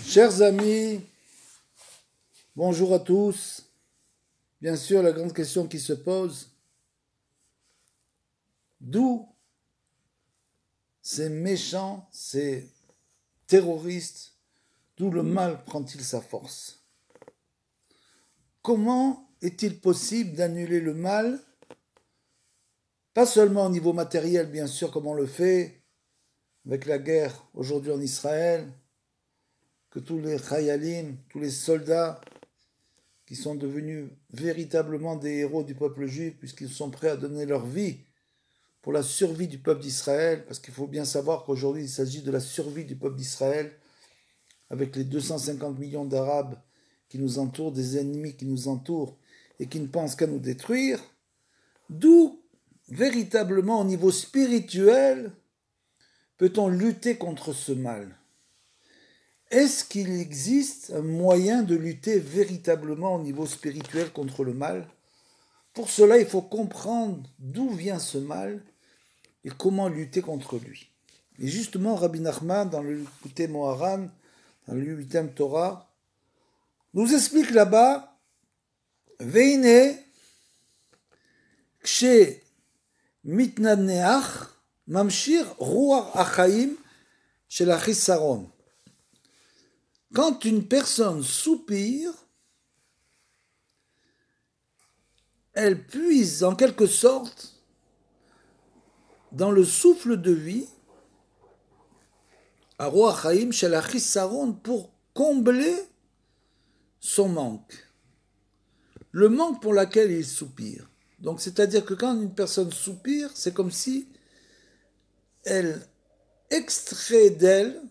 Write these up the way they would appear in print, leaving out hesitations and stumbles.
Chers amis, bonjour à tous. Bien sûr, la grande question qui se pose, d'où ces méchants, ces terroristes, d'où le mal prend-il sa force? Comment est-il possible d'annuler le mal, pas seulement au niveau matériel, bien sûr, comme on le fait avec la guerre aujourd'hui en Israël, que tous les chayalim, tous les soldats qui sont devenus véritablement des héros du peuple juif, puisqu'ils sont prêts à donner leur vie pour la survie du peuple d'Israël, parce qu'il faut bien savoir qu'aujourd'hui il s'agit de la survie du peuple d'Israël, avec les 250 millions d'Arabes qui nous entourent, des ennemis qui nous entourent et qui ne pensent qu'à nous détruire, d'où véritablement au niveau spirituel peut-on lutter contre ce mal? Est-ce qu'il existe un moyen de lutter véritablement au niveau spirituel contre le mal? Pour cela, il faut comprendre d'où vient ce mal et comment lutter contre lui. Et justement, Rabbi Nachman, dans le Likutei Moharan, dans le 8e Torah, nous explique là-bas Veine kshe mitnaneach mamshir ruach achaim shel achisaron. Quand une personne soupire, elle puise en quelque sorte dans le souffle de vie à Ruach Haïm shel achisaron pour combler son manque. Le manque pour lequel il soupire. Donc c'est-à-dire que quand une personne soupire, c'est comme si elle extrait d'elle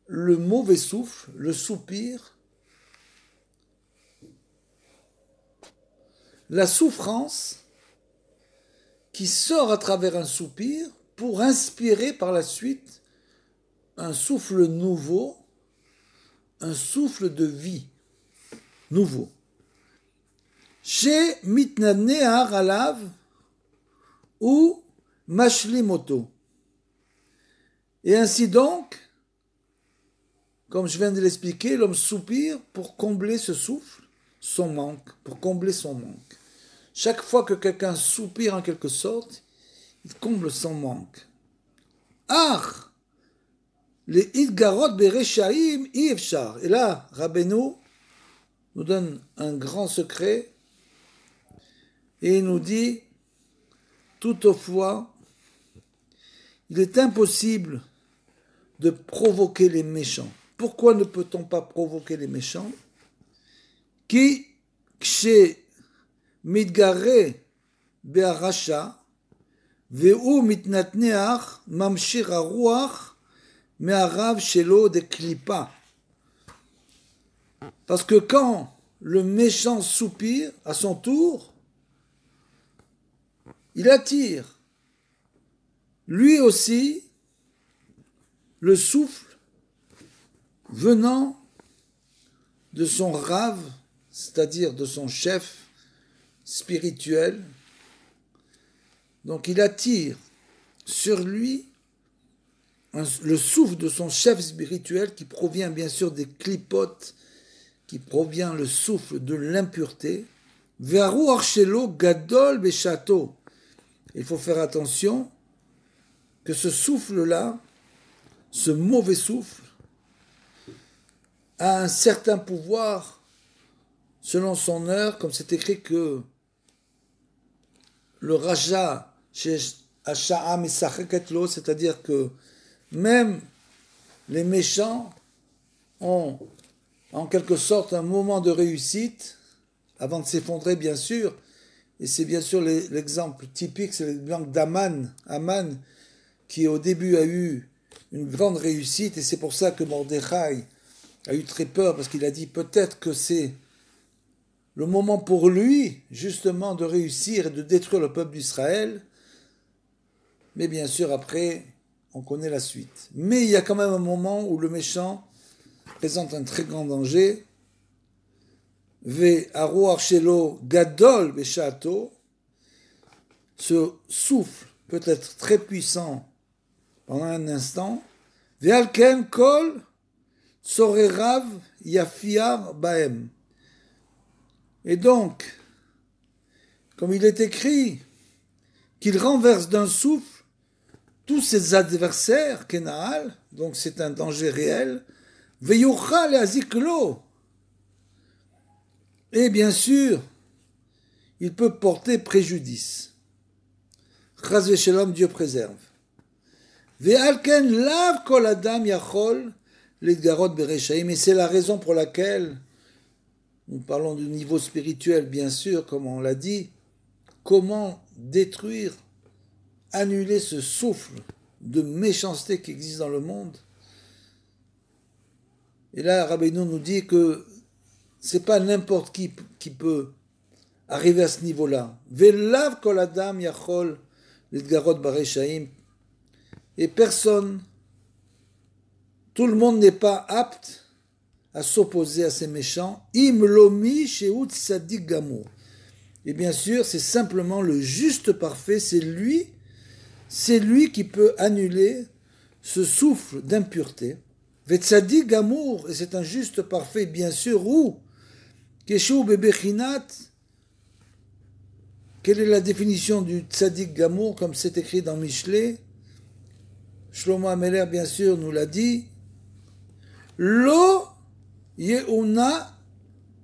le mauvais souffle, le soupir, la souffrance qui sort à travers un soupir pour inspirer par la suite un souffle nouveau, un souffle de vie nouveau. Chez mitnanear alav ou mashlimoto. Et ainsi donc, comme je viens de l'expliquer, l'homme soupire pour combler ce souffle, son manque, pour combler son manque. Chaque fois que quelqu'un soupire en quelque sorte, il comble son manque. Ah, les idgarot bereshaim ifshar. Et là, Rabbeinu nous donne un grand secret et il nous dit, toutefois, il est impossible de provoquer les méchants. Pourquoi ne peut-on pas provoquer les méchants? Qui, kshe mitgare be'arasha, ve'u mitnatneach mamshir haruach me'arav shelo de klipa. Parce que quand le méchant soupire à son tour, il attire lui aussi le souffle venant de son rave, c'est-à-dire de son chef spirituel. Donc il attire sur lui le souffle de son chef spirituel qui provient bien sûr des clipotes, qui provient le souffle de l'impureté. Ve'aru arshelo gadol beshato. Il faut faire attention que ce souffle-là, ce mauvais souffle, a un certain pouvoir selon son heure, comme c'est écrit que le Raja, c'est-à-dire que même les méchants ont en quelque sorte un moment de réussite avant de s'effondrer, bien sûr. Et c'est bien sûr l'exemple typique, c'est l'exemple d'Aman. Aman, qui au début a eu une grande réussite, et c'est pour ça que Mordechai a eu très peur, parce qu'il a dit peut-être que c'est le moment pour lui, justement, de réussir et de détruire le peuple d'Israël. Mais bien sûr, après, on connaît la suite. Mais il y a quand même un moment où le méchant présente un très grand danger. Ve'aruach shelo gadol beshato. Ce souffle peut être très puissant pendant un instant. Ve'alken kol Tsorerav Yafiar Baem. Et donc, comme il est écrit, qu'il renverse d'un souffle tous ses adversaires, Kenaal, donc c'est un danger réel, Veyuchal et Aziklo. Et bien sûr, il peut porter préjudice. Chas v'shalom, Dieu préserve. Ve'alken lav kol adam yachol l'edgarot bereshaim. Et c'est la raison pour laquelle, nous parlons du niveau spirituel, bien sûr, comme on l'a dit, comment détruire, annuler ce souffle de méchanceté qui existe dans le monde. Et là, Rabbeinu nous dit que c'est pas n'importe qui peut arriver à ce niveau-là. Ve'lav kol adam yachol l'edgarot bereshaim. Et personne, tout le monde n'est pas apte à s'opposer à ces méchants. Im lomi sheut tzadik gamour. Et bien sûr, c'est simplement le juste parfait, c'est lui qui peut annuler ce souffle d'impureté. Ve tzadik gamour, et c'est un juste parfait, bien sûr, où keshu bebechinat. Quelle est la définition du tzadik gamour, comme c'est écrit dans Michelet? Shlomo Ameler, bien sûr, nous l'a dit. Lo yeuna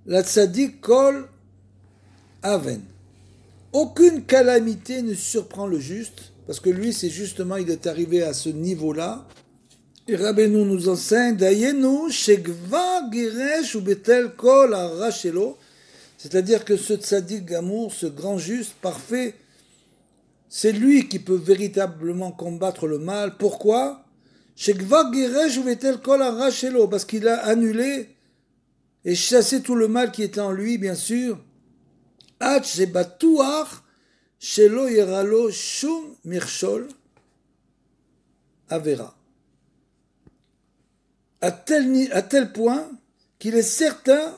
la tzadik kol aven. Aucune calamité ne surprend le juste, parce que lui, c'est justement, il est arrivé à ce niveau-là. Et Rabbeinu nous enseigne, Dayenu shekva giresh ou betel kol arachelo. C'est-à-dire que ce tzadik gamour, ce grand juste, parfait, c'est lui qui peut véritablement combattre le mal. Pourquoi? Parce qu'il a annulé et chassé tout le mal qui était en lui, bien sûr. À tel point qu'il est certain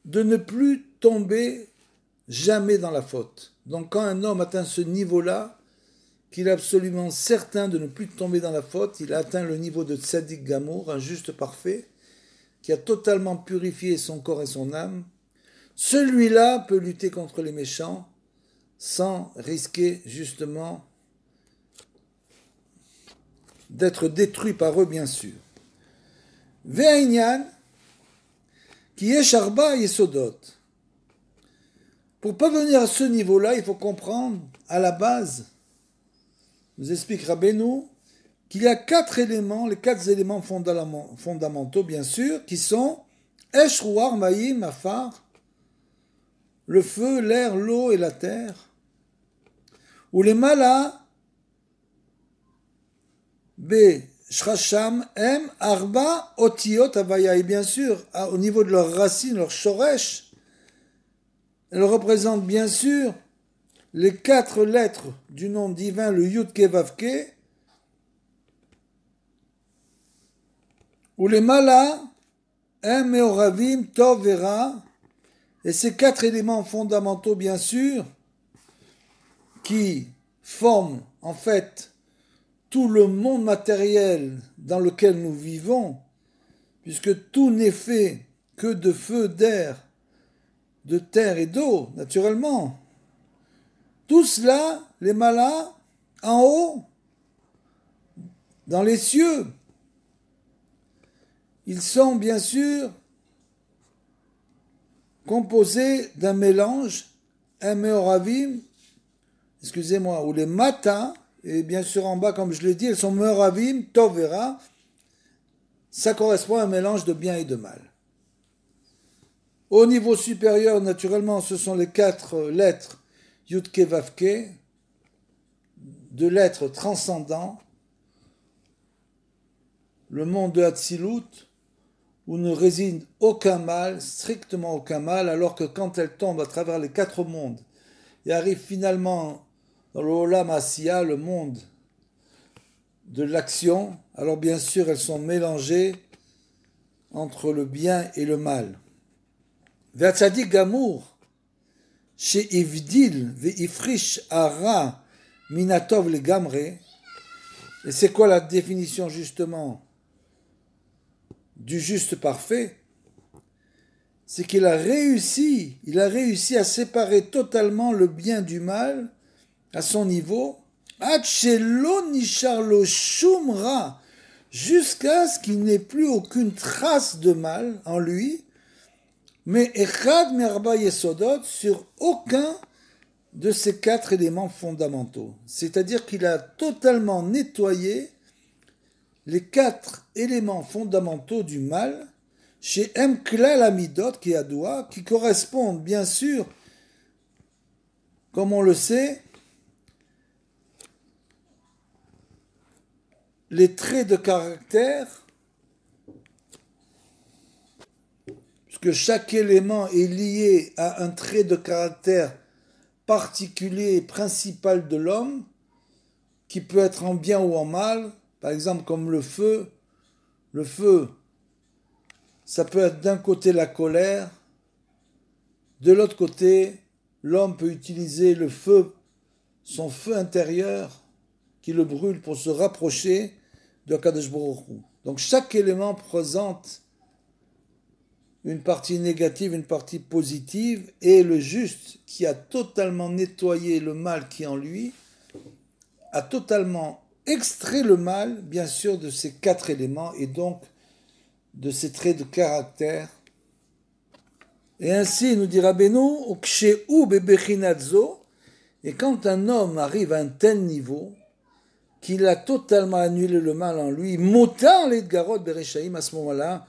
de ne plus tomber jamais dans la faute. Donc quand un homme atteint ce niveau-là, qu'il est absolument certain de ne plus tomber dans la faute, il a atteint le niveau de Tzadik Gamour, un juste parfait, qui a totalement purifié son corps et son âme. Celui-là peut lutter contre les méchants sans risquer justement d'être détruit par eux, bien sûr. Ve'ainyan, qui est Sharba Yesodot. Pour parvenir à ce niveau-là, il faut comprendre, à la base, nous explique Rabbeinu, qu'il y a 4 éléments, les 4 éléments fondamentaux, bien sûr, qui sont Esh, Ruach, Mayim, Afar, le feu, l'air, l'eau et la terre, ou les Mala, B, Shrasham, M, Arba, Otiot, Avaya, et bien sûr, au niveau de leurs racines, leur shoresh, elle représente bien sûr les 4 lettres du nom divin, le Yud Ke Vav Ke, ou les Mala, Em, Meoravim, Tov, Vera, et ces 4 éléments fondamentaux, bien sûr, qui forment en fait tout le monde matériel dans lequel nous vivons, puisque tout n'est fait que de feu, d'air, de terre et d'eau, naturellement. Tout cela, les malas, en haut, dans les cieux, ils sont bien sûr composés d'un mélange, un meoravim, excusez-moi, ou les matas, et bien sûr en bas, comme je l'ai dit, elles sont meoravim, tovera, ça correspond à un mélange de bien et de mal. Au niveau supérieur, naturellement, ce sont les 4 lettres Yud Ke Vav Ke, de l'être transcendant, le monde de Hatzilut, où ne réside aucun mal, strictement aucun mal, alors que quand elle tombe à travers les 4 mondes et arrive finalement dans le Olam Asiya, le monde de l'action, alors bien sûr elles sont mélangées entre le bien et le mal. Ve'atzadik gamour, she'ivdil ve'ifrish ara minatov legamre. Et c'est quoi la définition justement du juste parfait, c'est qu'il a réussi, à séparer totalement le bien du mal à son niveau, jusqu'à ce qu'il n'ait plus aucune trace de mal en lui, mais echad merba yesodot sur aucun de ces 4 éléments fondamentaux. C'est-à-dire qu'il a totalement nettoyé les 4 éléments fondamentaux du mal chez Klal Amidot qui correspondent bien sûr, comme on le sait, les traits de caractère, puisque chaque élément est lié à un trait de caractère particulier et principal de l'homme, qui peut être en bien ou en mal, par exemple comme le feu. Le feu, ça peut être d'un côté la colère, de l'autre côté, l'homme peut utiliser le feu, son feu intérieur, qui le brûle pour se rapprocher de Kadosh Baruch Hu. Donc chaque élément présente une partie négative, une partie positive, et le juste qui a totalement nettoyé le mal qui est en lui, a totalement extrait le mal, bien sûr, de ces 4 éléments, et donc de ces traits de caractère. Et ainsi, nous dit Rabbeinu, et quand un homme arrive à un tel niveau, qu'il a totalement annulé le mal en lui, motar l'Edgarot Bereshaim, à ce moment-là,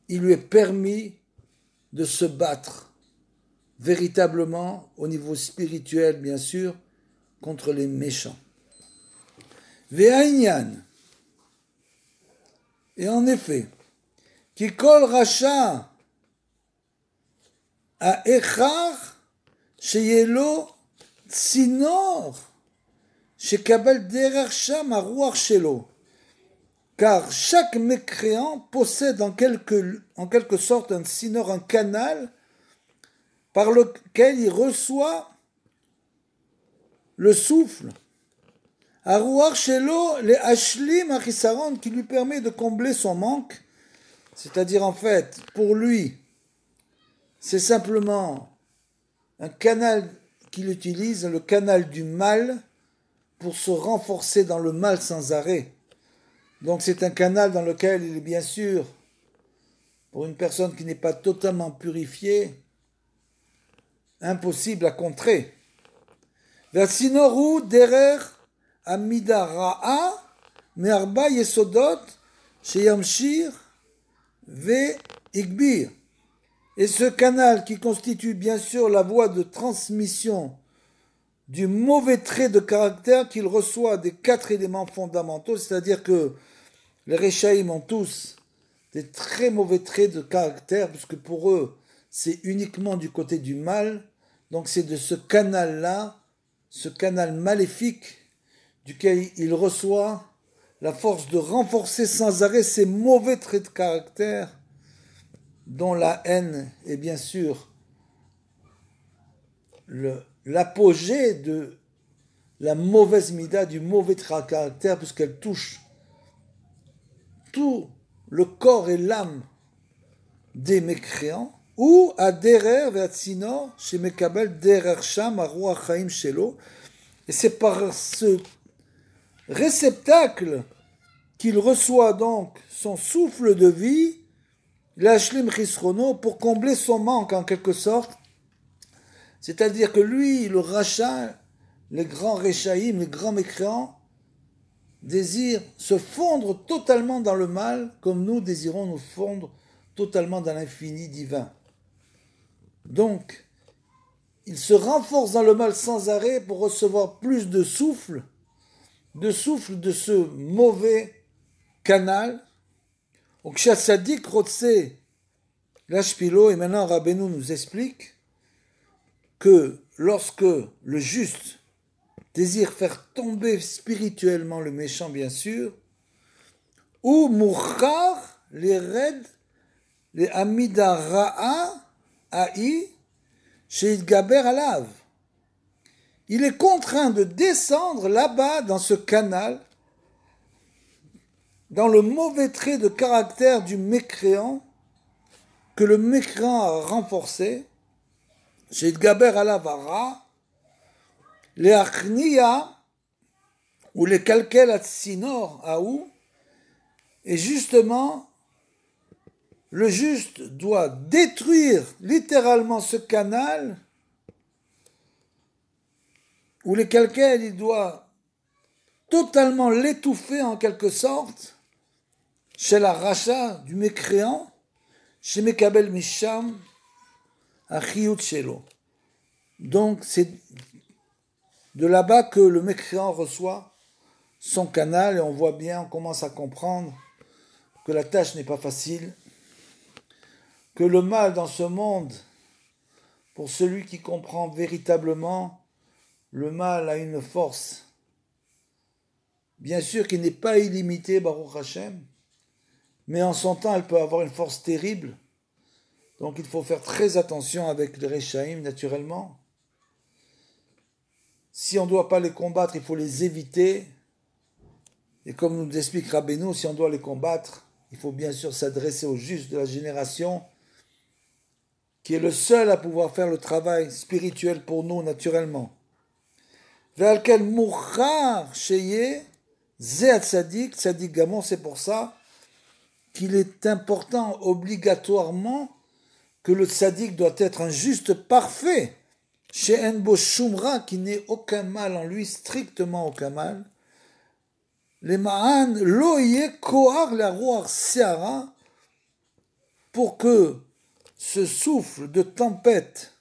il lui est permis de se battre véritablement au niveau spirituel, bien sûr, contre les méchants. Ve'ainyan. Et en effet, Kikol Racha a Echar Sheyelo Tsinor Shekabel Derer Sham Aruach Shelo. Car chaque mécréant possède en quelque sorte un tsinor, un canal par lequel il reçoit le souffle. Aruach Shelo le Ashlim Achisaron, qui lui permet de combler son manque. C'est-à-dire en fait, pour lui, c'est simplement un canal qu'il utilise, le canal du mal, pour se renforcer dans le mal sans arrêt. Donc c'est un canal dans lequel il est bien sûr, pour une personne qui n'est pas totalement purifiée, impossible à contrer. Ve'asinoru derer amida ra'a me'arba yesodot sheyamshir ve'igbir. Et ce canal qui constitue bien sûr la voie de transmission du mauvais trait de caractère qu'il reçoit des 4 éléments fondamentaux, c'est-à-dire que les Réchaïm ont tous des très mauvais traits de caractère, puisque pour eux, c'est uniquement du côté du mal. Donc c'est de ce canal-là, ce canal maléfique, duquel il reçoit la force de renforcer sans arrêt ces mauvais traits de caractère, dont la haine est bien sûr l'apogée de la mauvaise mida, du mauvais trait de caractère, puisqu'elle touche tout le corps et l'âme des mécréants, ou à derer ve'atzino chez Mekabel derer sham aruach chaim shelo, et c'est par ce réceptacle qu'il reçoit donc son souffle de vie, l'ashlim chisrono, pour combler son manque en quelque sorte. C'est-à-dire que lui, le rachat, les grands réchaïm, les grands mécréants, désirent se fondre totalement dans le mal, comme nous désirons nous fondre totalement dans l'infini divin. Donc, il se renforce dans le mal sans arrêt pour recevoir plus de souffle de ce mauvais canal. Donc, Chassadik Rotse Lashpilo, et maintenant Rabbeinu nous explique que lorsque le juste désire faire tomber spirituellement le méchant, bien sûr, ou mouchar les raids, les amida ra'a a'i, chez Gaber alav. Il est contraint de descendre là-bas dans ce canal dans le mauvais trait de caractère du mécréant, que le mécréant a renforcé, chez Gaber Alavara, les Achnia, ou les Kalkel Atsinor, Aou, et justement, le juste doit détruire littéralement ce canal, ou les Kalkel, il doit totalement l'étouffer en quelque sorte, chez la rachat du mécréant, chez Mekabel Misham, Achiyut Shelo. Donc c'est de là-bas que le mécréant reçoit son canal et on voit bien, on commence à comprendre que la tâche n'est pas facile, que le mal dans ce monde, pour celui qui comprend véritablement, le mal a une force, bien sûr qui n'est pas illimitée, Baruch Hashem, mais en son temps elle peut avoir une force terrible, donc il faut faire très attention avec les Réchaïm naturellement. Si on ne doit pas les combattre, il faut les éviter. Et comme nous explique Rabbeinu, si on doit les combattre, il faut bien sûr s'adresser au juste de la génération, qui est le seul à pouvoir faire le travail spirituel pour nous naturellement. Ve'alkel mouchar sheye ze tzadik, tzadik gamon, c'est pour ça qu'il est important obligatoirement que le tzaddik doit être un juste parfait, chez Enbo Shumra, qui n'est aucun mal en lui, strictement aucun mal. Les Ma'an loye kohar la roar seara, pour que ce souffle de tempête,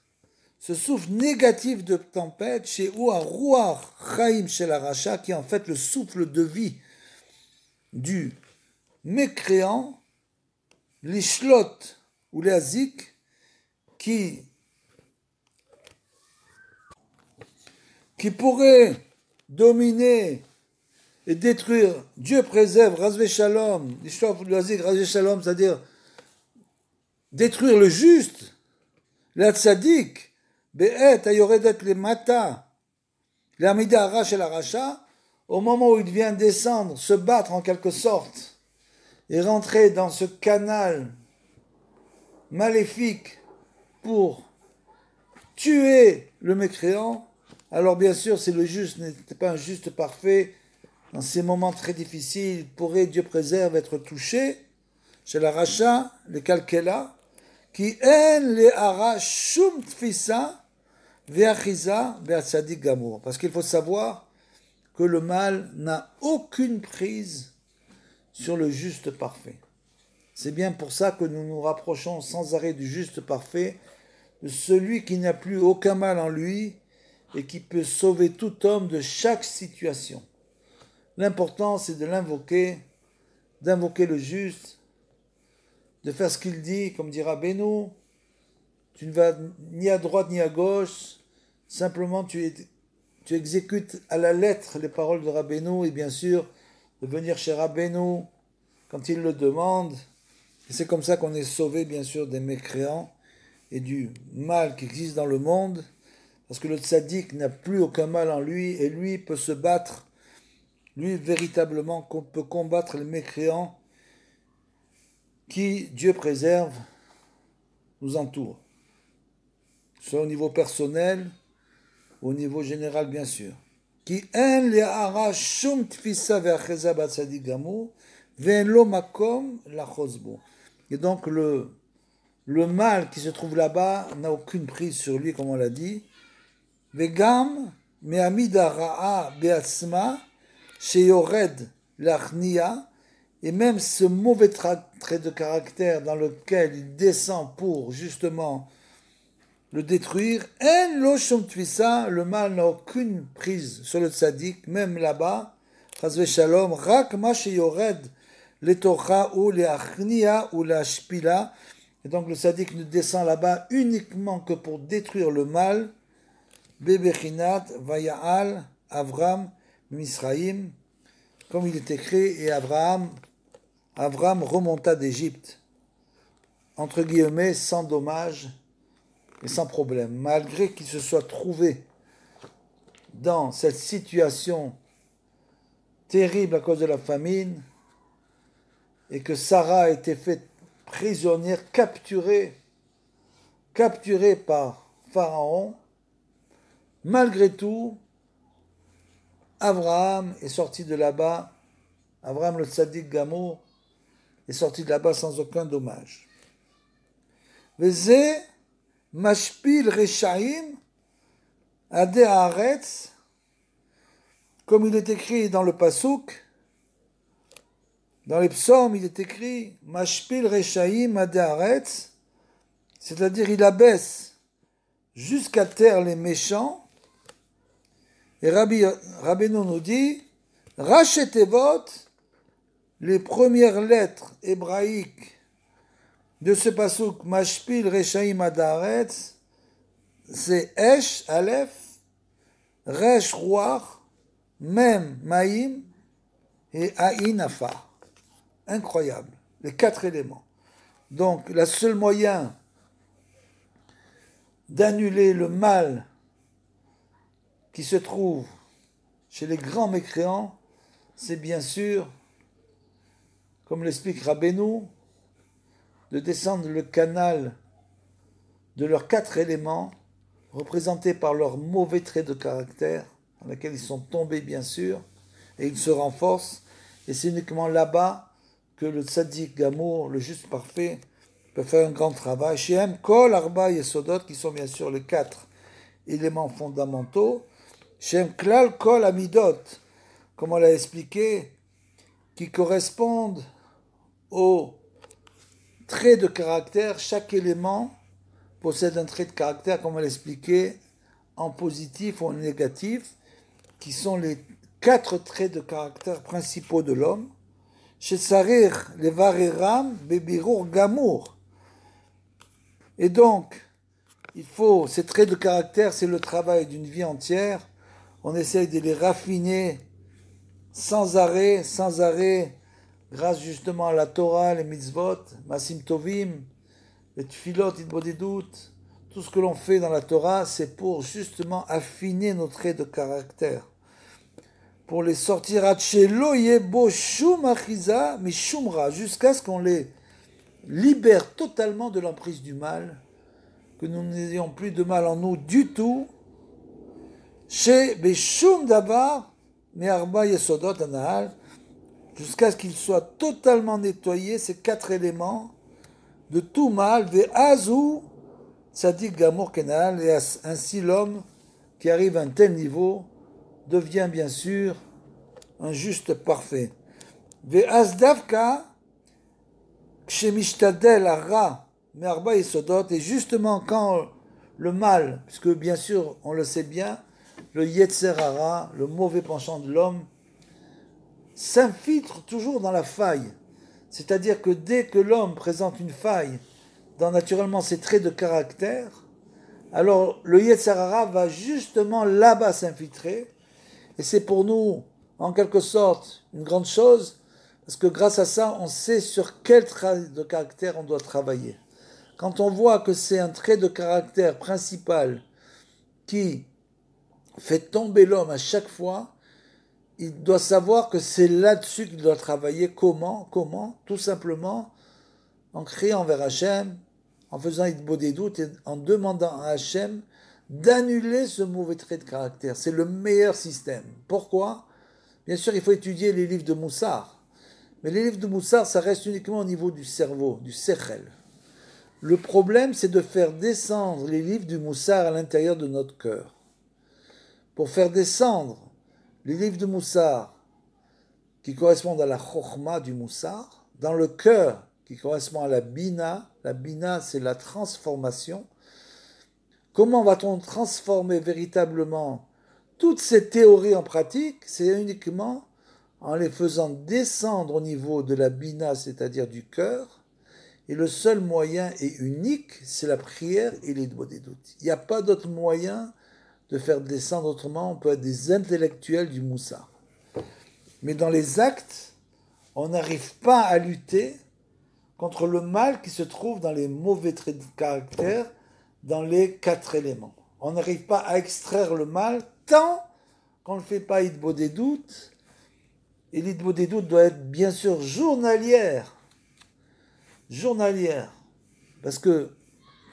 ce souffle négatif de tempête, chez Oua roar chaim chez la racha, qui est en fait le souffle de vie du mécréant, l'ishlot ou l'azik, qui pourrait dominer et détruire, Dieu préserve, Razvé Shalom, l'ishlot ou l'azik, Razvé Shalom, c'est-à-dire détruire le juste, la tzaddik, be'et ayoredet le mata, l'amida arash et l'aracha, au moment où il vient descendre, se battre en quelque sorte, et rentrer dans ce canal maléfique pour tuer le mécréant, alors bien sûr, si le juste n'était pas un juste parfait, dans ces moments très difficiles, il pourrait, Dieu préserve, être touché, chez la racha, le kalkela, qui en le hara shum tfisa ve'achiza ve'atzadik gamour. Parce qu'il faut savoir que le mal n'a aucune prise sur le juste parfait. C'est bien pour ça que nous nous rapprochons sans arrêt du juste parfait, de celui qui n'a plus aucun mal en lui et qui peut sauver tout homme de chaque situation. L'important, c'est de l'invoquer, d'invoquer le juste, de faire ce qu'il dit, comme dira Beno. Tu ne vas ni à droite ni à gauche, simplement tu exécutes à la lettre les paroles de Rabbeinu, et bien sûr, de venir chez Rabbeinu quand il le demande. Et c'est comme ça qu'on est sauvé, bien sûr, des mécréants et du mal qui existe dans le monde, parce que le tzaddik n'a plus aucun mal en lui, et lui peut se battre, lui véritablement peut combattre les mécréants qui, Dieu préserve, nous entourent. Soit au niveau personnel, au niveau général, bien sûr. Qui en le hara shum tfisa ve'acheza b'tzadik gamur ve'en lo makom lachosbo. Et donc le mal qui se trouve là-bas n'a aucune prise sur lui, comme on l'a dit. Ve'gam me'amida ra'a be'atzma sheyored l'achnia. Et même ce mauvais trait de caractère dans lequel il descend pour justement le détruire, en lo shum tfisa, le mal n'a aucune prise sur le tzaddik, même là-bas, chazve shalom, rak ma sheyored letocha ou leachnia ou la shpila. Et donc le tzaddik ne descend là-bas uniquement que pour détruire le mal. Bebechinat vaya'al Avram Misraïm, comme il est écrit, et Avram remonta d'Égypte, entre guillemets, sans dommage et sans problème, malgré qu'il se soit trouvé dans cette situation terrible à cause de la famine. et que Sarah a été faite prisonnière, capturée par Pharaon, malgré tout, Abraham est sorti de là-bas, Abraham le tzaddik Gamour est sorti de là-bas sans aucun dommage. Veze mashpil reshaim ade haaretz, comme il est écrit dans le Passouk, dans les psaumes, il est écrit mashpil reshaim ade haaretz, c'est-à-dire il abaisse jusqu'à terre les méchants. Et Rabbeinu nous dit Rachetevot, les premières lettres hébraïques de ce pasuk Mashpil Reshaim Adaretz, c'est Esh, Aleph, Resh, Ruach, Mem, Maïm et Aïn, Afar. Incroyable, les 4 éléments. Donc, le seul moyen d'annuler le mal qui se trouve chez les grands mécréants, c'est bien sûr, comme l'explique Rabbeinu, de descendre le canal de leurs 4 éléments, représentés par leurs mauvais traits de caractère, dans lesquels ils sont tombés bien sûr, et ils se renforcent, et c'est uniquement là-bas que le tzaddik Gamour, le juste parfait, peut faire un grand travail. Shem Kol Arba Yesodot, qui sont bien sûr les 4 éléments fondamentaux, Shem Klal Kol Amidot, comme on l'a expliqué, qui correspondent aux traits de caractère. Chaque élément possède un trait de caractère, comme on l'a expliqué, en positif ou en négatif, qui sont les 4 traits de caractère principaux de l'homme. Chez Sarir, les Vareram, Bebirur Gamour. Et donc, il faut, ces traits de caractère, c'est le travail d'une vie entière. On essaye de les raffiner sans arrêt, grâce justement à la Torah, les mitzvot, Masim Tovim, les tfilot, Idbodedut, tout ce que l'on fait dans la Torah, c'est pour justement affiner nos traits de caractère, pour les sortir jusqu'à ce qu'on les libère totalement de l'emprise du mal, que nous n'ayons plus de mal en nous du tout, chez Beshum Davar, Me'arba Yesodot Anahal, jusqu'à ce qu'ils soient totalement nettoyés, ces 4 éléments, de tout mal, Ve'azu, Tzadik Gamour Kenal, et ainsi l'homme qui arrive à un tel niveau devient bien sûr un juste parfait. Ve'az Davka, Kshemishtadel Ara, Me'arba Yesodot, et justement quand le mal, puisque bien sûr on le sait bien, le Yetzer Hara, le mauvais penchant de l'homme, s'infiltre toujours dans la faille. C'est-à-dire que dès que l'homme présente une faille dans naturellement ses traits de caractère, alors le Yetzer Hara va justement là-bas s'infiltrer. Et c'est pour nous, en quelque sorte, une grande chose, parce que grâce à ça, on sait sur quel trait de caractère on doit travailler. Quand on voit que c'est un trait de caractère principal qui fait tomber l'homme à chaque fois, il doit savoir que c'est là-dessus qu'il doit travailler. Comment? Tout simplement en criant vers Hachem, en faisant Idbodedut et en demandant à Hachem d'annuler ce mauvais trait de caractère. C'est le meilleur système. Pourquoi? Bien sûr, il faut étudier les livres de Moussar. Mais les livres de Moussar, ça reste uniquement au niveau du cerveau, du sechel. Le problème, c'est de faire descendre les livres du Moussar à l'intérieur de notre cœur. Pour faire descendre les livres de Moussar qui correspondent à la Chokhma du Moussar, dans le cœur qui correspond à la Bina c'est la transformation. Comment va-t-on transformer véritablement toutes ces théories en pratique? C'est uniquement en les faisant descendre au niveau de la Bina, c'est-à-dire du cœur, et le seul moyen est unique, c'est la prière et les Idbodedut. Il n'y a pas d'autre moyen de faire descendre autrement, on peut être des intellectuels du Moussar. Mais dans les actes, on n'arrive pas à lutter contre le mal qui se trouve dans les mauvais traits de caractère, dans les 4 éléments. On n'arrive pas à extraire le mal tant qu'on ne fait pas Idbodedut, et l'Idbodedut doit être bien sûr journalière. journalière. Parce que,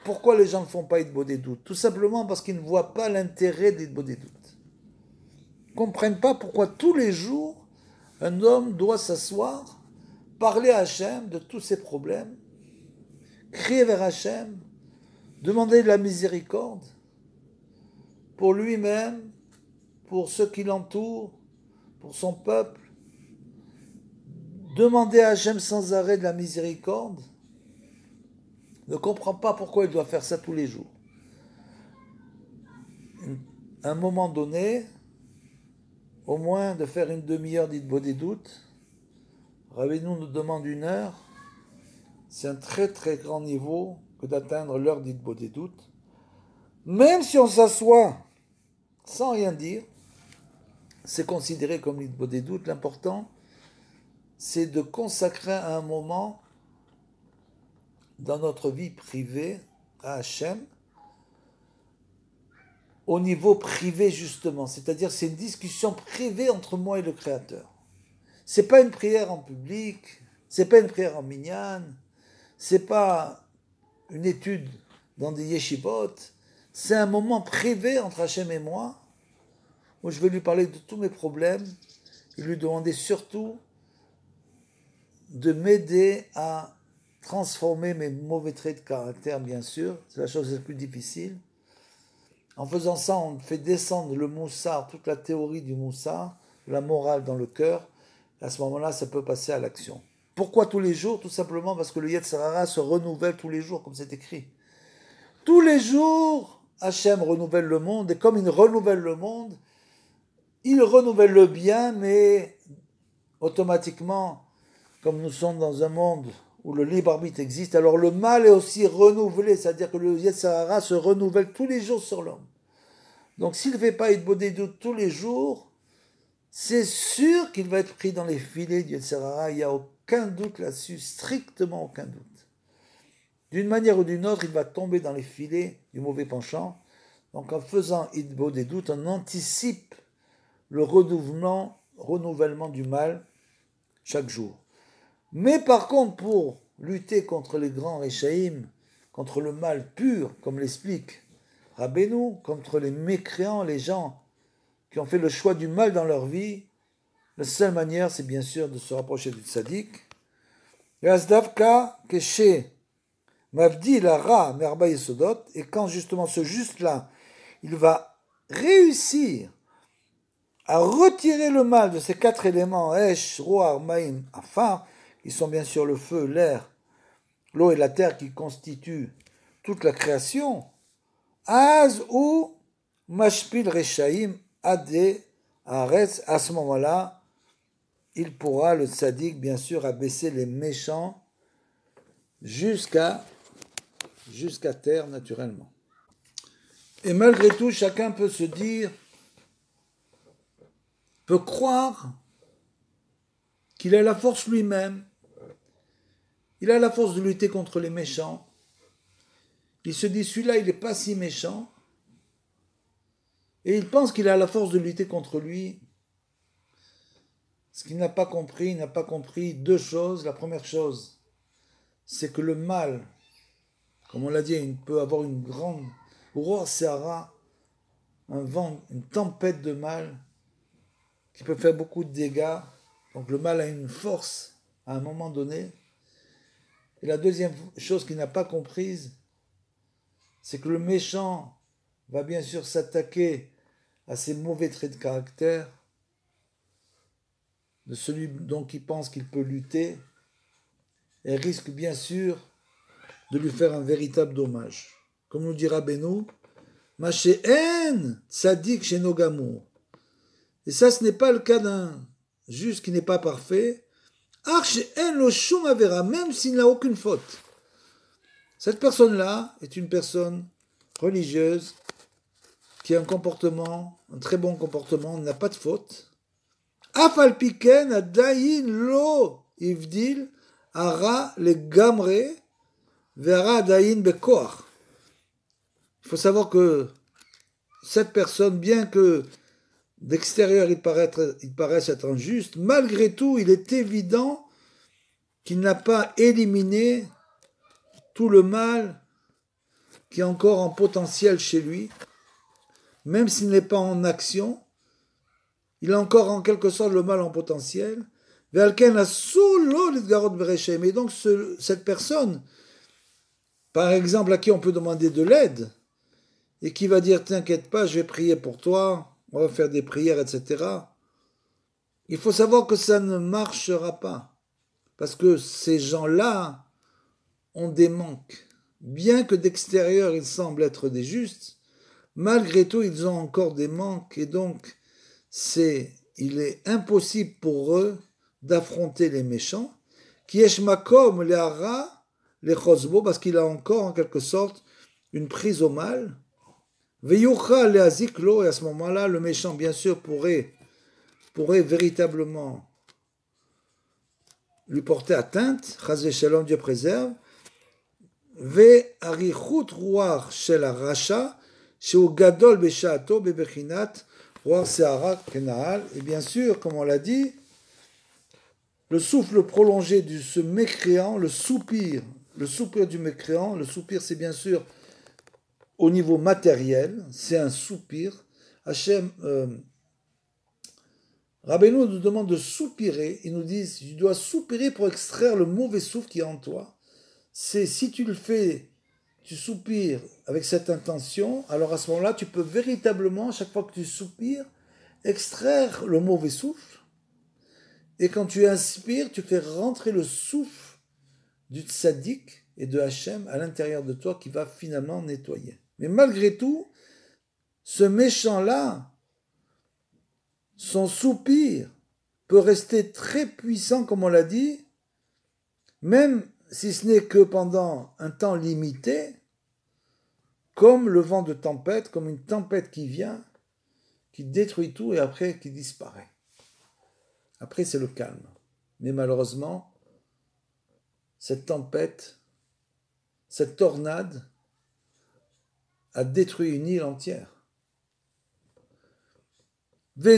pourquoi les gens ne font pas Hitbodedut? Tout simplement parce qu'ils ne voient pas l'intérêt d'Hitbodedut. Ils ne comprennent pas pourquoi tous les jours, un homme doit s'asseoir, parler à Hachem de tous ses problèmes, crier vers Hachem, demander de la miséricorde pour lui-même, pour ceux qui l'entourent, pour son peuple, demander à Hachem sans arrêt de la miséricorde, ne comprend pas pourquoi il doit faire ça tous les jours. À un moment donné, au moins de faire une demi-heure d'Hitbodedut, Rabbeinu nous demande 1 heure, c'est un très très grand niveau que d'atteindre l'heure d'Hitbodedut. Même si on s'assoit sans rien dire, c'est considéré comme l'Hitbodedut. L'important, c'est de consacrer un moment dans notre vie privée à Hachem, au niveau privé justement, c'est-à-dire c'est une discussion privée entre moi et le Créateur. C'est pas une prière en public, c'est pas une prière en minyan, c'est pas une étude dans des yeshivot, c'est un moment privé entre Hachem et moi, où je vais lui parler de tous mes problèmes et lui demander surtout de m'aider à transformer mes mauvais traits de caractère, bien sûr, c'est la chose la plus difficile. En faisant ça, on fait descendre le moussard, toute la théorie du moussard, la morale dans le cœur. À ce moment-là, ça peut passer à l'action. Pourquoi tous les jours? Tout simplement parce que le Yetzer Hara se renouvelle tous les jours, comme c'est écrit. Tous les jours, Hachem renouvelle le monde, et comme il renouvelle le monde, il renouvelle le bien, mais automatiquement, comme nous sommes dans un monde où le libre arbitre existe, alors le mal est aussi renouvelé, c'est-à-dire que le Yetzer Hara se renouvelle tous les jours sur l'homme. Donc s'il ne fait pas Hitbodedut tous les jours, c'est sûr qu'il va être pris dans les filets du Yetzer Hara, il n'y a aucun doute là-dessus, strictement aucun doute. D'une manière ou d'une autre, il va tomber dans les filets du mauvais penchant. Donc en faisant Hitbodedut, on anticipe le renouvellement du mal chaque jour. Mais par contre, pour lutter contre les grands Réchaïm, contre le mal pur, comme l'explique Rabbeinu, contre les mécréants, les gens qui ont fait le choix du mal dans leur vie, la seule manière, c'est bien sûr de se rapprocher du tzaddik. Et quand justement ce juste-là, il va réussir à retirer le mal de ces 4 éléments, Esh, Roar, Maïm, Afar, qui sont bien sûr le feu, l'air, l'eau et la terre qui constituent toute la création, Az ou Mashpil Rechaim Ade Aretz, à ce moment-là, il pourra, le tzaddik, bien sûr, abaisser les méchants jusqu'à terre, naturellement. Et malgré tout, chacun peut se dire, peut croire qu'il a la force lui-même, il a la force de lutter contre les méchants. Il se dit, celui-là, il n'est pas si méchant. Et il pense qu'il a la force de lutter contre lui. Ce qu'il n'a pas compris, il n'a pas compris 2 choses. La première chose, c'est que le mal, comme on l'a dit, il peut avoir une grande Roar Sehara, un vent, une tempête de mal, qui peut faire beaucoup de dégâts. Donc le mal a une force à un moment donné. Et la deuxième chose qu'il n'a pas comprise, c'est que le méchant va bien sûr s'attaquer à ses mauvais traits de caractère, de celui dont il pense qu'il peut lutter, et risque bien sûr de lui faire un véritable dommage. Comme nous dira Beno, Maché en tzadik sheno gamour. Et ça, ce n'est pas le cas d'un juste qui n'est pas parfait. Arche en lo shum avera, même s'il n'a aucune faute. Cette personne-là est une personne religieuse qui a un comportement, un très bon comportement, n'a pas de faute. Afal piken adayin lo ivdil ara le gamre vera adayin bekoach. Il faut savoir que cette personne, bien que d'extérieur il paraisse être injuste, malgré tout, il est évident qu'il n'a pas éliminé tout le mal qui est encore en potentiel chez lui, même s'il n'est pas en action, il a encore en quelque sorte le mal en potentiel. Et donc cette personne, par exemple, à qui on peut demander de l'aide, et qui va dire, t'inquiète pas, je vais prier pour toi, on va faire des prières, etc. Il faut savoir que ça ne marchera pas, parce que ces gens-là ont des manques. Bien que d'extérieur ils semblent être des justes, malgré tout ils ont encore des manques, et donc il est impossible pour eux d'affronter les méchants, qui eshmakom les hara, les chosbo, parce qu'il a encore en quelque sorte une prise au mal. Veyucha le aziklo, et à ce moment-là, le méchant, bien sûr, pourrait véritablement lui porter atteinte, chas v'shalom, Dieu préserve. Ve arichut ruach shel haracha, sheu gadol b'sha'ato bebechinat ruach se'ara kenaal. Et bien sûr, comme on l'a dit, le souffle prolongé de ce mécréant, le soupir du mécréant, le soupir c'est bien sûr au niveau matériel, c'est un soupir. Hachem, Rabbeinu nous demande de soupirer, il nous dit, tu dois soupirer pour extraire le mauvais souffle qui est en toi. C'est si tu le fais, tu soupires avec cette intention, alors à ce moment-là, tu peux véritablement, chaque fois que tu soupires, extraire le mauvais souffle. Et quand tu inspires, tu fais rentrer le souffle du tzaddik et de Hachem à l'intérieur de toi qui va finalement nettoyer. Mais malgré tout, ce méchant-là, son soupir peut rester très puissant, comme on l'a dit, même si ce n'est que pendant un temps limité, comme le vent de tempête, comme une tempête qui vient, qui détruit tout et après qui disparaît. Après, c'est le calme. Mais malheureusement, cette tempête, cette tornade a détruit une île entière. Et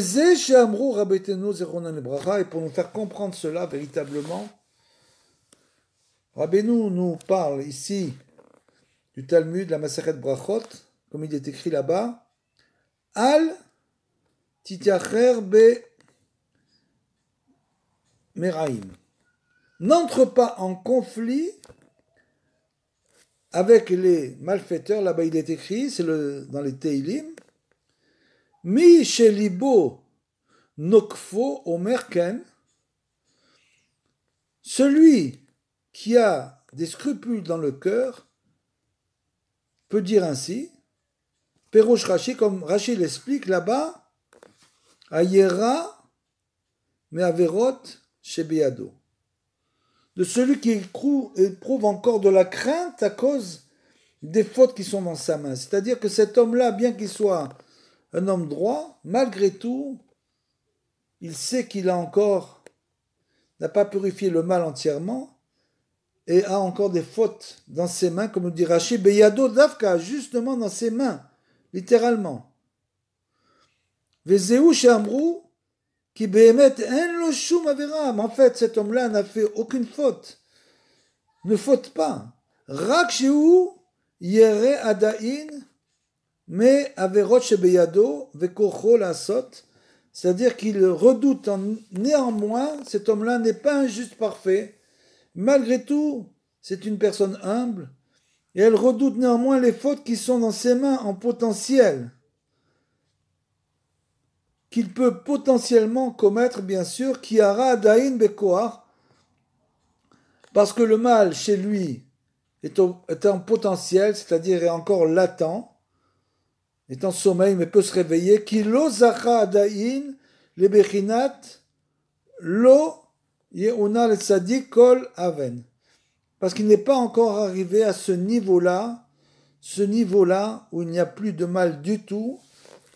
pour nous faire comprendre cela véritablement, Rabbeinu nous parle ici du Talmud, la Masechet Brachot, comme il est écrit là-bas, Al tityacher be meraim. N'entre pas en conflit avec les malfaiteurs. Là-bas, il est écrit, c'est dans les Teilim, Mi shelibo nokfo omer ken. Celui qui a des scrupules dans le cœur peut dire ainsi, Perosh Rashi, comme Rashi l'explique là-bas, Ayera me'averot shebeyado. De celui qui éprouve encore de la crainte à cause des fautes qui sont dans sa main. C'est-à-dire que cet homme-là, bien qu'il soit un homme droit, malgré tout, il sait qu'il n'a pas purifié le mal entièrement et a encore des fautes dans ses mains, comme nous dit Rashi, Beyado Davka, justement dans ses mains, littéralement. Vezeu Shamru, qui behemet en lo shum averam. En fait, cet homme-là n'a fait aucune faute. Ne faute pas. Rak sheu yere adain me averot shebeyado vekocho lasot. C'est-à-dire qu'il redoute néanmoins, cet homme-là n'est pas un juste parfait. Malgré tout, c'est une personne humble. Et elle redoute néanmoins les fautes qui sont dans ses mains en potentiel. Qu'il peut potentiellement commettre, bien sûr, Kiara Adain Bekoar, parce que le mal chez lui est en potentiel, c'est-à-dire est encore latent, est en sommeil, mais peut se réveiller. Kilo Zacha Adain le Bechinat Lo Yeuna le Tzadik Kol Aven. Parce qu'il n'est pas encore arrivé à ce niveau-là où il n'y a plus de mal du tout.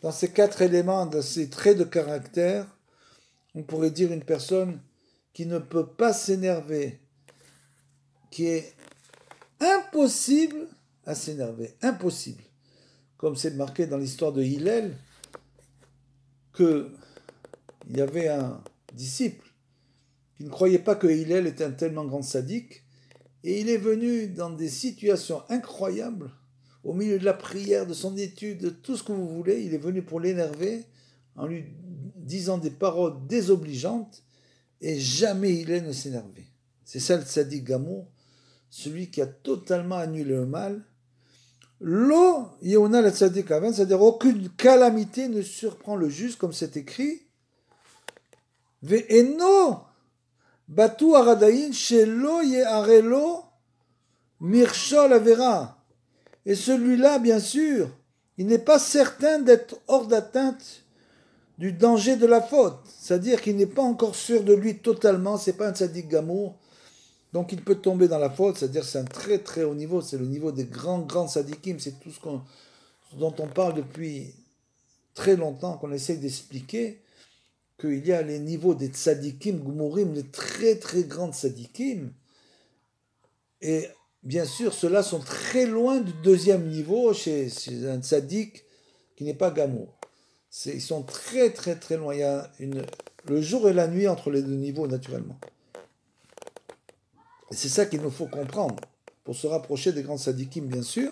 Dans ces 4 éléments, dans ces traits de caractère, on pourrait dire une personne qui ne peut pas s'énerver, qui est impossible à s'énerver, impossible. Comme c'est marqué dans l'histoire de Hillel, qu'il y avait un disciple qui ne croyait pas que Hillel était un tellement grand sadique, Et il est venu dans des situations incroyables, au milieu de la prière, de son étude, de tout ce que vous voulez. Il est venu pour l'énerver en lui disant des paroles désobligeantes et jamais il ne s'énerver. C'est ça le tzaddik gamour, celui qui a totalement annulé le mal. Lo yéona le tzaddik aven, c'est-à-dire aucune calamité ne surprend le juste, comme c'est écrit. Ve'eno batu aradaïn shelo ye'arelo mirshol avera. Et celui-là, bien sûr, il n'est pas certain d'être hors d'atteinte du danger de la faute. C'est-à-dire qu'il n'est pas encore sûr de lui totalement, c'est pas un tzaddik gamour. Donc il peut tomber dans la faute, c'est-à-dire c'est un très très haut niveau, c'est le niveau des grands tzaddikim, c'est tout ce dont on parle depuis très longtemps, qu'on essaie d'expliquer, qu'il y a les niveaux des tzaddikim, gumurim, les très très grands tzaddikim, et bien sûr ceux-là sont très loin du deuxième niveau chez un tzaddik qui n'est pas gamour. Ils sont très très très loin, il y a le jour et la nuit entre les deux niveaux naturellement. Et c'est ça qu'il nous faut comprendre pour se rapprocher des grands tzaddikim, bien sûr.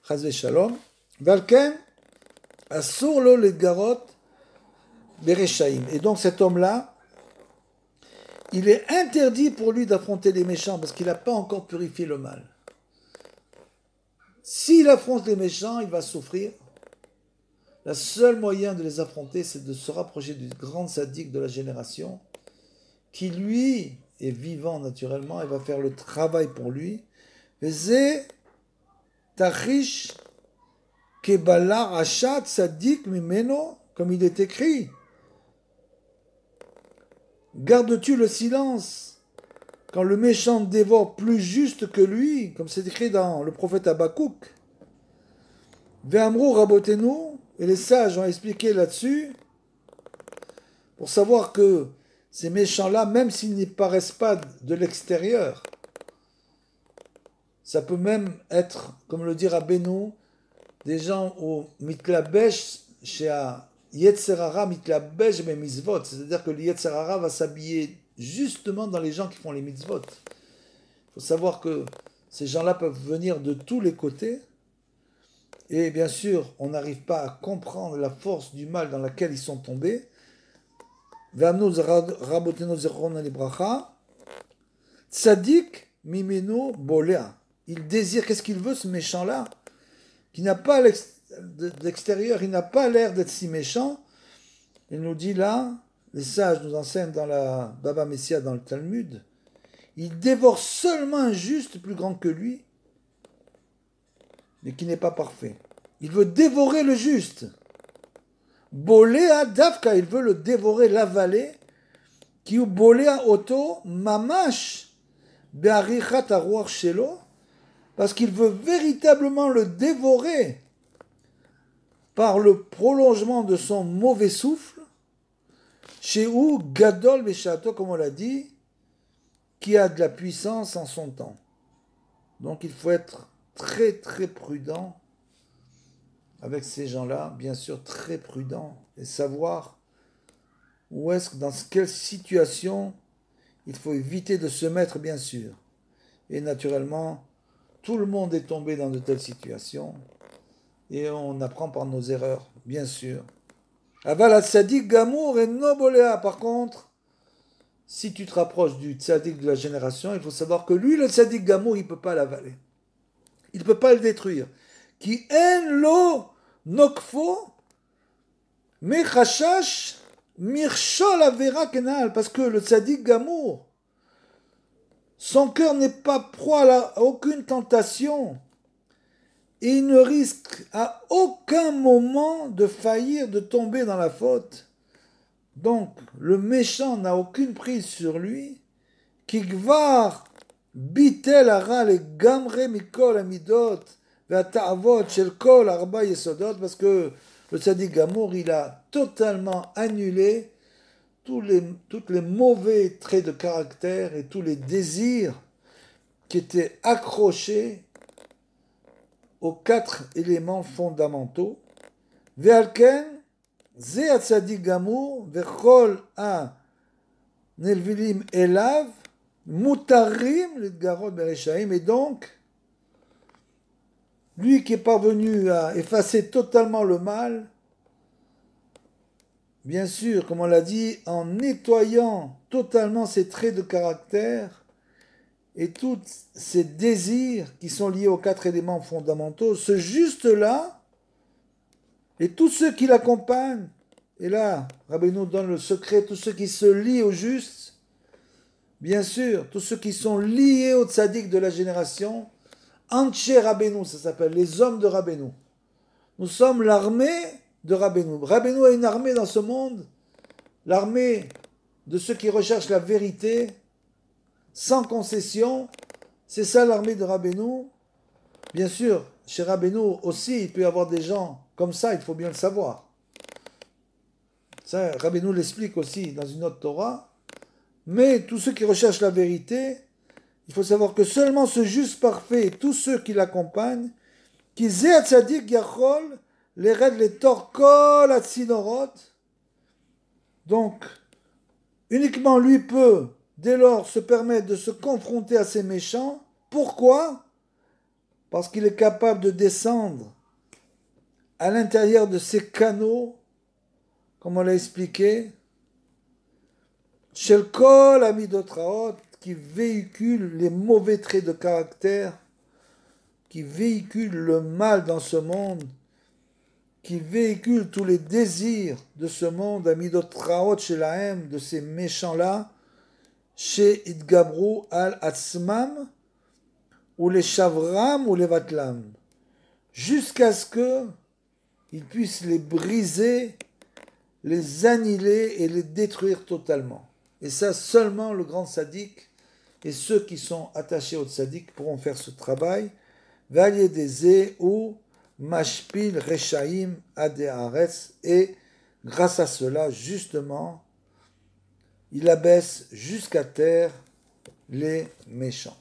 Chaz v'shalom. Valken, asur lo legarot bereshaim. Et donc cet homme-là, il est interdit pour lui d'affronter les méchants parce qu'il n'a pas encore purifié le mal. S'il affronte les méchants, il va souffrir. Le seul moyen de les affronter, c'est de se rapprocher du grand tzaddik de la génération qui, lui, est vivant naturellement et va faire le travail pour lui. Veze tachish kebalar achat tzaddik mimeno, comme il est écrit. Gardes-tu le silence quand le méchant dévore plus juste que lui, comme c'est écrit dans le prophète Habakkuk. Ve'amru rabotenu, et les sages ont expliqué là-dessus, pour savoir que ces méchants-là, même s'ils n'y paraissent pas de l'extérieur, ça peut même être, comme le dit Rabbeinu, des gens au mitlabesh, chez Yetzer Hara mitlabesh be mitzvot, c'est-à-dire que le Yetzer Hara va s'habiller justement dans les gens qui font les mitzvot. Il faut savoir que ces gens-là peuvent venir de tous les côtés, et bien sûr, on n'arrive pas à comprendre la force du mal dans laquelle ils sont tombés. Tzadik mimeno bolea. Il désire, qu'est-ce qu'il veut ce méchant-là, qui n'a pas l'extérieur, il n'a pas l'air d'être si méchant. Il nous dit là, les sages nous enseignent dans la Baba Messia, dans le Talmud, il dévore seulement un juste plus grand que lui, mais qui n'est pas parfait. Il veut dévorer le juste. Boléa Davka, il veut le dévorer, l'avaler, qui ou Boléa Oto, Mamash, Be'arichat Aruach Shelo, parce qu'il veut véritablement le dévorer par le prolongement de son mauvais souffle, chez où Gadol Beshato, comme on l'a dit, qui a de la puissance en son temps. Donc il faut être très très prudent avec ces gens-là, bien sûr très prudent, et savoir où est-ce, dans quelle situation il faut éviter de se mettre, bien sûr. Et naturellement, tout le monde est tombé dans de telles situations, et on apprend par nos erreurs, bien sûr. Aval al-Tzadik Gamour et Nobolea, par contre, si tu te rapproches du Tzadik de la génération, il faut savoir que lui, le Tzadik Gamour, il ne peut pas l'avaler. Il ne peut pas le détruire. Qui en lo nokfo mechashash mirshol avera kenal. Parce que le Tzadik Gamour, son cœur n'est pas proie à aucune tentation. Et il ne risque à aucun moment de faillir, de tomber dans la faute. Donc, le méchant n'a aucune prise sur lui. Kigvar bitel ara le gamre mikol amidot ve'ata'avot shel kol arba yesodot, parce que le tzaddik gamour, il a totalement annulé tous les mauvais traits de caractère et tous les désirs qui étaient accrochés aux 4 éléments fondamentaux. Ve'alken ze atzadik gamour ve'chol ha nelvilim elav Mutarim le garot bereshaim, et donc, lui qui est parvenu à effacer totalement le mal, bien sûr, comme on l'a dit, en nettoyant totalement ses traits de caractère et tous ses désirs qui sont liés aux 4 éléments fondamentaux, ce juste-là, et tous ceux qui l'accompagnent, et là, Rabbi nous donne le secret, tous ceux qui se lient au juste, bien sûr, tous ceux qui sont liés au tzaddik de la génération, Anche Rabbeinu, ça s'appelle, les hommes de Rabbeinu. Nous sommes l'armée de Rabbeinu. Rabbeinu a une armée dans ce monde, l'armée de ceux qui recherchent la vérité, sans concession, c'est ça l'armée de Rabbeinu. Bien sûr, chez Rabbeinu aussi, il peut y avoir des gens comme ça, il faut bien le savoir. Ça, Rabbeinu l'explique aussi dans une autre Torah. Mais tous ceux qui recherchent la vérité, il faut savoir que seulement ce juste parfait et tous ceux qui l'accompagnent, qui zé tzadik yachol, les règles, les torts, kol atzinorot. Donc, uniquement lui peut, dès lors, se permettre de se confronter à ces méchants. Pourquoi? Parce qu'il est capable de descendre à l'intérieur de ces canaux, comme on l'a expliqué, Shel kol amidotraot, qui véhicule les mauvais traits de caractère, qui véhicule le mal dans ce monde, qui véhicule tous les désirs de ce monde, amidotraot chez la haine de ces méchants-là, chez Idgabru al Atzmam, ou les Shavram ou les Vatlam, jusqu'à ce que ils puissent les briser, les annihiler et les détruire totalement. Et ça, seulement le grand sadique et ceux qui sont attachés au tzaddik pourront faire ce travail. Valiedeze ou mashpil rechaim adearetz, et grâce à cela, justement, il abaisse jusqu'à terre les méchants.